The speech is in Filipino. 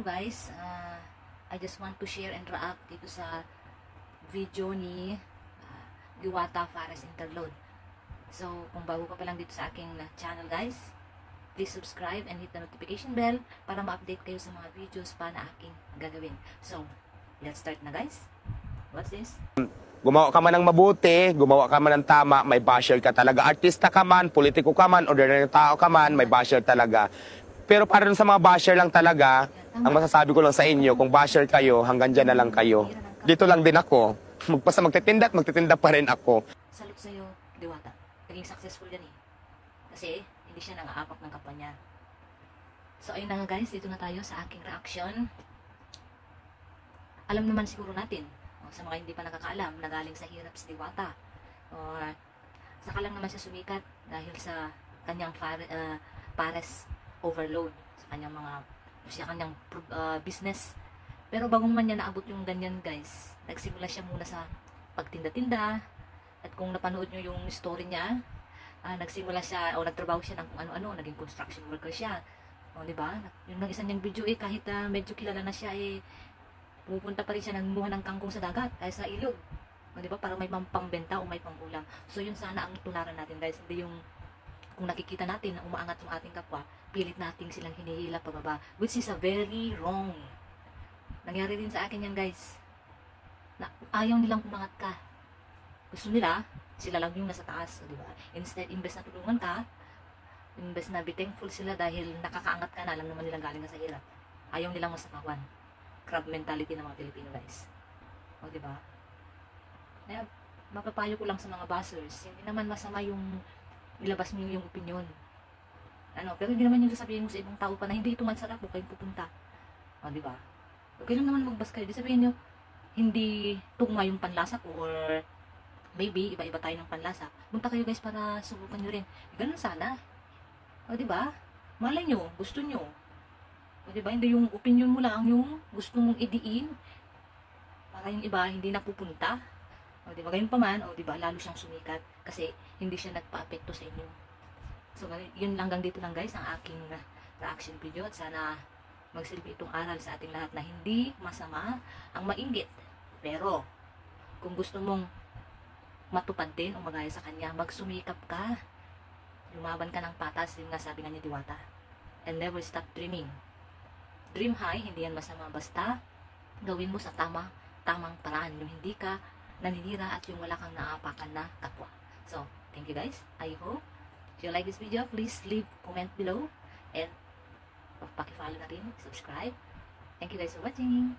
Hello guys, I just want to share and react dito sa video ni Diwata Fares Interload. So, kung bago ka pa lang dito sa aking channel guys, please subscribe and hit the notification bell para ma-update kayo sa mga videos pa na aking gagawin. So, let's start na guys. What's this? Gumawa ka man ng mabuti, gumawa ka man ng tama, may basher ka talaga. Artista ka man, politiko ka man, ordinary tao ka man, may basher talaga. Pero para dun sa mga basher lang talaga, ang masasabi ko lang sa inyo, kung basher kayo, hanggang dyan na lang kayo. Dito lang din ako. Basta magtitinda pa rin ako. Salute sa'yo, Diwata. Naging successful yan eh. Kasi, hindi siya nang-aapak ng kampanya. So, ayun na nga guys, dito na tayo sa aking reaction. Alam naman siguro natin, sa mga hindi pa nakakaalam, na galing sa hirap si Diwata. Or, saka lang naman siya sumikat dahil sa kanyang Fares overload sa kanyang business. Pero bago man niya naabot yung ganyan guys, nagsimula siya muna sa pagtinda-tinda. At kung napanood nyo yung story niya, nagsimula siya o nagtrabaho siya ng kung ano-ano, naging construction worker siya. O diba? Yung isa niyang video kahit medyo kilala na siya pupunta pa rin siya nanguha ng kangkong sa dagat kaya sa ilog. O diba? Para may pangbenta o may pangulam. So yun sana ang tunaran natin guys, hindi yung kung nakikita natin na umaangat yung ating kapwa, pilit nating silang hinihila pababa, which is a very wrong. Nangyari din sa akin yan guys, na ayaw nilang umangat ka. Gusto nila, sila lang yung nasa taas, di ba? Instead, imbes na tulungan ka, imbes na be thankful sila dahil nakakaangat ka na, alam naman nilang galing na sa hirap. Ayaw nilang masakawan. Crab mentality ng mga Pilipino guys. O di ba? Kaya, mapapayo ko lang sa mga buzzers, hindi naman masama yung ilabas mo yung opinion. Pero hindi naman yung sasabihin mo sa ibang tao pa na hindi ito masarap, huwag kayong pupunta. O, diba? Okay lang naman magbas kayo. Di sabihin nyo, hindi tugma yung panlasa ko or maybe iba-iba tayo ng panlasa. Punta kayo guys para subukan nyo rin. Ganun sana. O, diba? Malay nyo, gusto nyo. O, diba? Hindi yung opinion mo lang yung gusto mong idiin para yung iba hindi napupunta. O, diba? Ganyan pa man, o, diba? Lalo siyang sumikat kasi hindi siya nagpa-apekto sa inyo. So, yun lang, hanggang dito lang guys ang aking reaction video at sana magsilbi itong aral sa ating lahat na hindi masama ang mainggit. Pero, kung gusto mong matupad din o magaya sa kanya, magsumikap ka. Lumaban ka ng patas, yun nga sabi nga ni Diwata. And never stop dreaming. Dream high, hindi yan masama. Basta, gawin mo sa tamang paraan. Yung hindi ka naninira at yung wala kang naapakan na kapwa. So, thank you guys. I hope if you like this video, please leave comment below and paki-follow na rin, subscribe. Thank you guys for watching.